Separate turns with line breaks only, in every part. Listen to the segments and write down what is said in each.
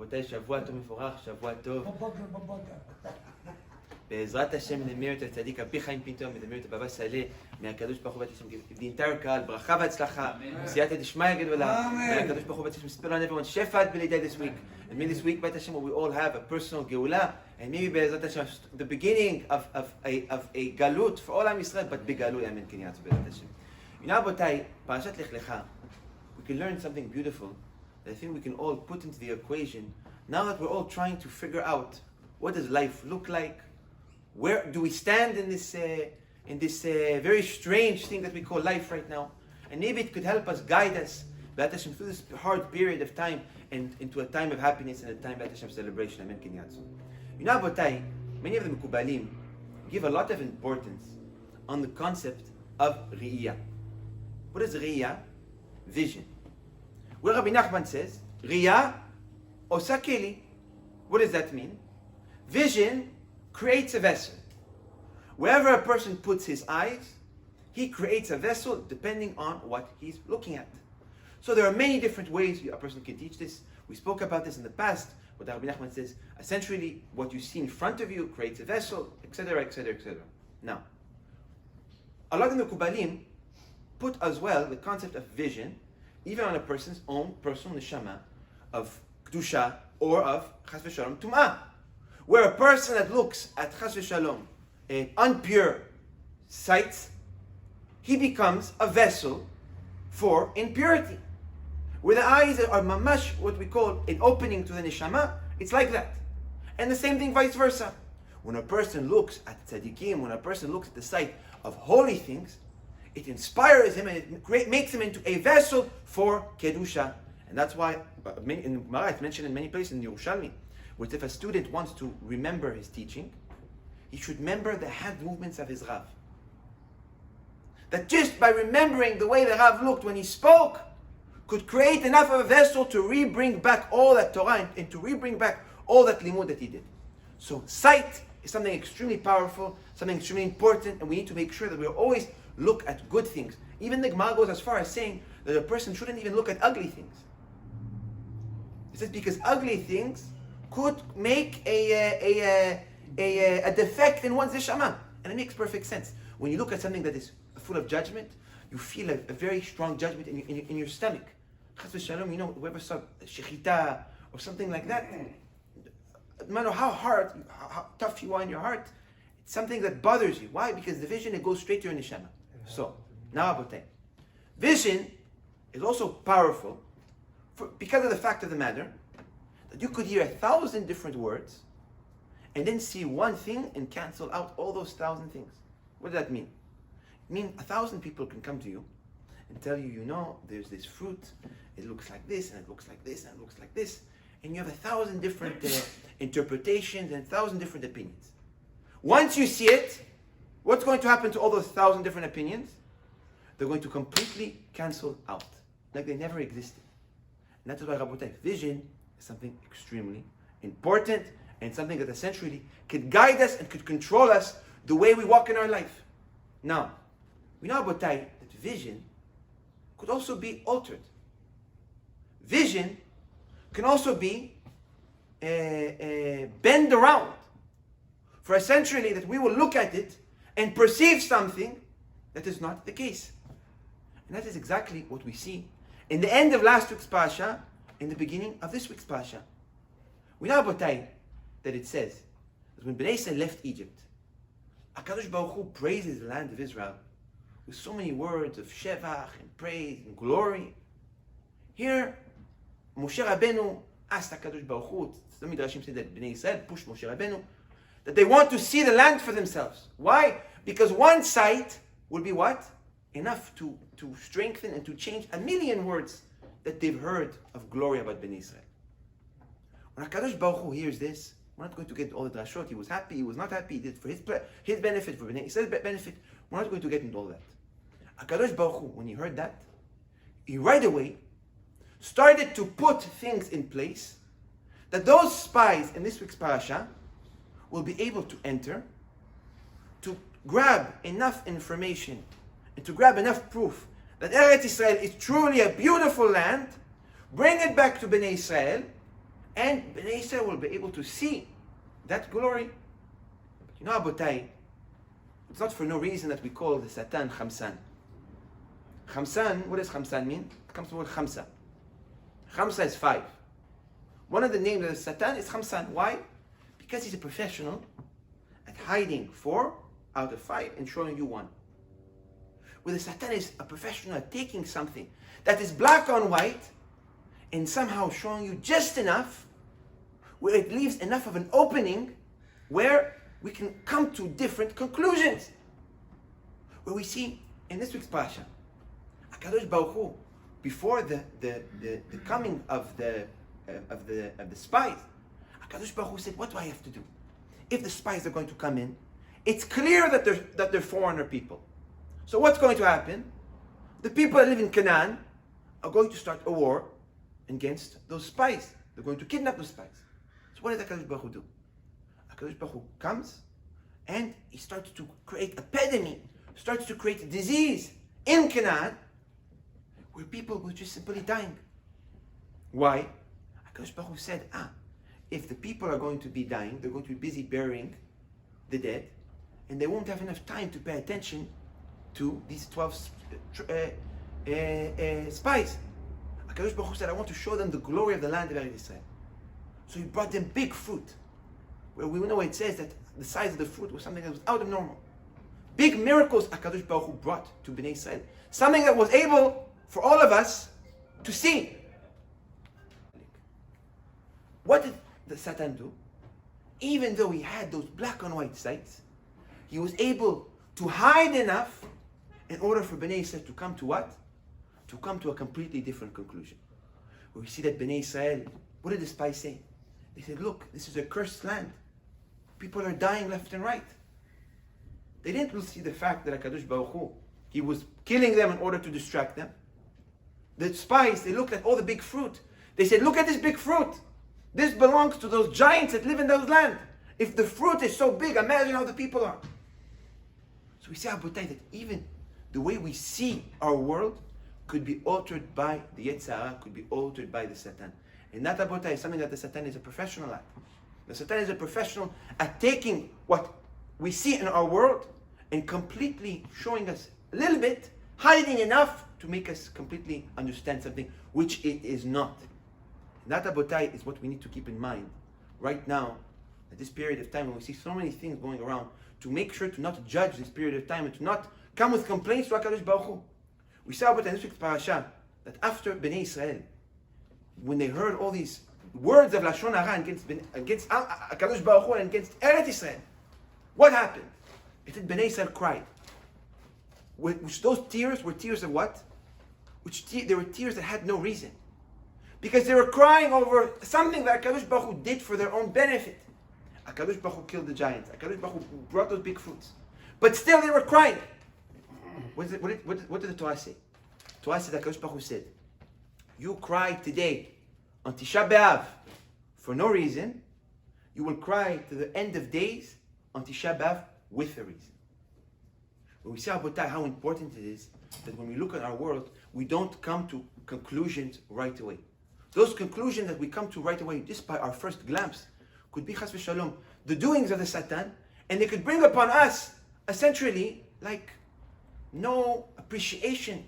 רבותיי, שבוע טוב מבורך, שבוע טוב. בעזרת השם נדמר את הצדיק רבי חיים פינטו, מדמר את הבבא סאלה, מהקדוש ברוך הוא בית השם, the entire קהל, ברכה והצלחה, בסייעתא דשמיא גדולה, מהקדוש ברוך הוא בית השם, spell on everyone, שפע עד בלידה this week, and may this week בית השם, we all have a personal גאולה, and maybe בעזרת השם, the beginning of a גלות for all עם ישראל, but בגלוי, אמן כן יעצו בעזרת השם. You know, רבותיי, פרשת לך לך, we can learn something beautiful that I think we can all put into the equation, now that we're all trying to figure out what does life look like. Where do we stand in this very strange thing that we call life right now? And maybe it could help us, guide us, B'at Hashem, through this hard period of time and into a time of happiness and a time of B'at Hashem celebration. Amen. You know, Abotai, many of the Mekubalim give a lot of importance on the concept of Riyah. What is Riyah? Vision. Where Rabbi Nachman says, Riyah osa keli. What does that mean? Vision creates a vessel. Wherever a person puts his eyes, he creates a vessel depending on what he's looking at. So there are many different ways a person can teach this. We spoke about this in the past, but Rabbi Nachman says, essentially, what you see in front of you creates a vessel, etc., etc., etc. Now, a lot of the Mekubalim put as well the concept of vision, even on a person's own personal neshama, of kedusha, or of chas v'shalom tum'ah. Where a person that looks at chas v'shalom, unpure sights, he becomes a vessel for impurity. Where the eyes are mamash, what we call an opening to the neshama, it's like that. And the same thing vice versa. When a person looks at tzaddikim, when a person looks at the sight of holy things, it inspires him and it makes him into a vessel for kedusha. And that's why in Gemara it's mentioned in many places in Yerushalmi, which if a student wants to remember his teaching, he should remember the hand movements of his Rav. That just by remembering the way the Rav looked when he spoke, could create enough of a vessel to re-bring back all that Torah and to re-bring back all that limud that he did. So sight is something extremely powerful, something extremely important, and we need to make sure that we always look at good things. Even the Gemara goes as far as saying that a person shouldn't even look at ugly things. It says because ugly things could make a defect in one's neshama. And it makes perfect sense. When you look at something that is full of judgment, you feel a very strong judgment in your stomach. Chas v'shalom, you know, whoever saw shechita or something like that, no matter how hard, how tough you are in your heart, it's something that bothers you. Why? Because the vision, it goes straight to your neshama. So, now Abotai. Vision is also powerful because of the fact of the matter that you could hear 1,000 different words and then see one thing and cancel out all those 1,000 things. What does that mean? It means 1,000 people can come to you and tell you, you know, there's this fruit, it looks like this, and it looks like this, and it looks like this, and you have 1,000 different interpretations and 1,000 different opinions. Once you see it, what's going to happen to all those 1,000 different opinions? They're going to completely cancel out, like they never existed. And that's why Rabotai, vision is something extremely important and something that essentially could guide us and could control us the way we walk in our life. Now, we know, Rabotai, that vision could also be altered. Vision can also be bent around for essentially that we will look at it and perceive something that is not the case. And that is exactly what we see in the end of last week's Parasha, in the beginning of this week's Parasha. We know, Abotai, that it says that when Bnei Israel left Egypt, HaKadosh Baruch Hu praises the land of Israel with so many words of shevach and praise and glory. Here, Moshe Rabbeinu asked HaKadosh Baruch Hu, some Midrashim say that Bnei Israel pushed Moshe Rabbeinu, that they want to see the land for themselves. Why? Because one sight will be what? Enough to strengthen and to change 1,000,000 words that they've heard of glory about Bnei Israel. When HaKadosh Baruch Hu hears this, we're not going to get all the drashot. He was happy, he was not happy, he did it for his benefit, for Bnei Israel's benefit. We're not going to get into all that. HaKadosh Baruch Hu, when he heard that, he right away started to put things in place that those spies in this week's parasha will be able to enter, to grab enough information and to grab enough proof that Eretz Israel is truly a beautiful land, bring it back to Bnei Israel, And Bnei Israel will be able to see that glory. But you know, Abotai, it's not for no reason that we call the Satan Khamsan. Khamsan, what does Khamsan mean? It comes from the word Khamsa. Khamsa is 5. One of the names of the Satan is Khamsan. Why? Because he's a professional at hiding 4 out of 5 and showing you 1. Where the Satan is a professional at taking something that is black on white and somehow showing you just enough where it leaves enough of an opening where we can come to different conclusions. Where we see in this week's Parasha, HaKadosh Baruch Hu, before the coming of the spies, HaKadosh Baruch Hu said, what do I have to do? If the spies are going to come in, it's clear that they're foreigner people. So what's going to happen? The people that live in Canaan are going to start a war against those spies. They're going to kidnap those spies. So what did HaKadosh Baruch Hu do? HaKadosh Baruch Hu comes and he starts to create a epidemic, starts to create a disease in Canaan where people were just simply dying. Why? HaKadosh Baruch Hu said, if the people are going to be dying, they're going to be busy burying the dead, and they won't have enough time to pay attention to these 12 spies. HaKadosh Baruch Hu said, I want to show them the glory of the land of Eretz Israel. So he brought them big fruit, where we know it says that the size of the fruit was something that was out of normal. Big miracles HaKadosh Baruch Hu brought to Bnei Israel. Something that was able for all of us to see. What did the Satan do? Even though he had those black and white sights, he was able to hide enough in order for Bnei Israel to come to what? To come to a completely different conclusion. Where we see that Bnei Israel, what did the spies say? They said, look, this is a cursed land. People are dying left and right. They didn't see the fact that HaKadosh Baruch Hu, he was killing them in order to distract them. The spies, they looked at all the big fruit. They said, look at this big fruit. This belongs to those giants that live in those land. If the fruit is so big, imagine how the people are. So we see, Abotai, that even the way we see our world could be altered by the Yetzer Hara, could be altered by the Satan. And that, Abotai, is something that the Satan is a professional at. The Satan is a professional at taking what we see in our world and completely showing us a little bit, hiding enough to make us completely understand something which it is not. And that, Abotai, is what we need to keep in mind right now, at this period of time when we see so many things going around, to make sure to not judge this period of time and to not come with complaints to HaKadosh Baruch Hu. We saw about in this week's Parasha that after Bnei Israel, when they heard all these words of Lashon Hara against HaKadosh Baruch Hu and against Eretz Israel, what happened? It said Bnei Israel cried. Which those tears were tears of what? They were tears that had no reason. Because they were crying over something that HaKadosh Baruch Hu did for their own benefit. HaKadosh Baruch Hu killed the giants. HaKadosh Baruch Hu brought those big fruits. But still they were crying. What did the Torah say? Torah said, HaKadosh Baruch Hu said, you cry today on Tisha B'Av for no reason. You will cry to the end of days on Tisha B'Av with a reason. When we see, Abotai, how important it is that when we look at our world, we don't come to conclusions right away. Those conclusions that we come to right away, just by our first glance, could be chas v'shalom, the doings of the Satan, and they could bring upon us, essentially, like no appreciation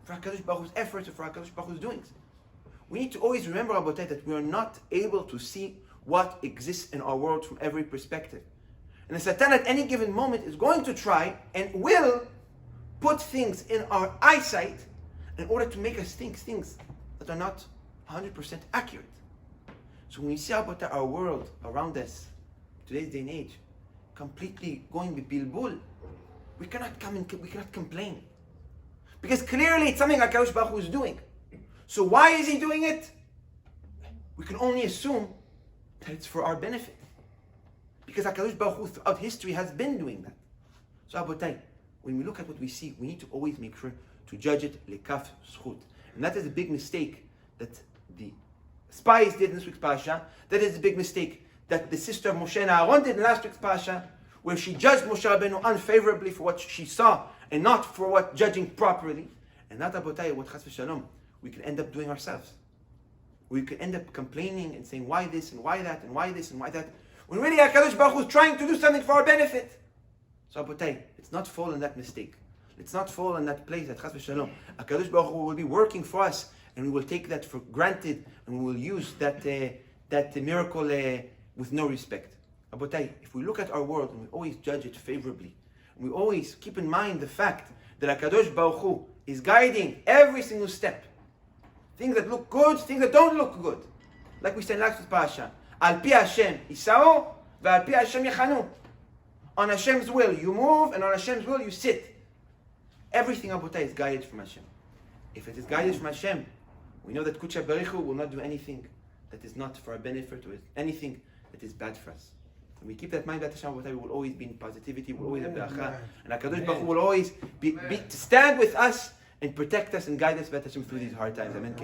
for HaKadosh Baruch Hu's efforts or for HaKadosh Baruch Hu's doings. We need to always remember, Abotai, that we are not able to see what exists in our world from every perspective. And the Satan at any given moment is going to try and will put things in our eyesight in order to make us think things that are not 100% accurate. So when we see about our world around us, today's day and age, completely going with bilbul, we cannot complain. Because clearly it's something HaKadosh Baruch Hu is doing. So why is he doing it? We can only assume that it's for our benefit. Because HaKadosh Baruch Hu throughout history has been doing that. So Abotai, when we look at what we see, we need to always make sure to judge it lekaf zchut. And that is a big mistake that the spies did in this week's Parasha. That is a big mistake that the sister of Moshe and Aharon did in last week's Parasha, where she judged Moshe Rabbeinu unfavorably for what she saw and not for what judging properly. And that, Abotai, what chas v'shalom we can end up doing ourselves. We could end up complaining and saying, why this and why that and why this and why that, when really HaKadosh Baruch Hu is trying to do something for our benefit. So Abotay, let's not fall in that mistake. Let's not fall in that place that Chas v'Shalom. HaKadosh Baruch Hu will be working for us, and we will take that for granted, and we will use that miracle with no respect. Abotay, if we look at our world and we always judge it favorably, and we always keep in mind the fact that HaKadosh Baruch Hu is guiding every single step, things that look good, things that don't look good. Like we said last Parasha, Al pi Hashem Yisao, ve'al pi Hashem Yechanu. On Hashem's will you move, and on Hashem's will you sit. Everything, Abotay, is guided from Hashem. If it is guided from Hashem, we know that Kudsha Barichu will not do anything that is not for our benefit, or anything that is bad for us. And we keep that in mind, that Hashem, Abotay, we will always be in positivity, we will always have beracha, and HaKadosh Baruch Hu will always be to stand with us and protect us and guide us, Hashem, through these hard times. Amen.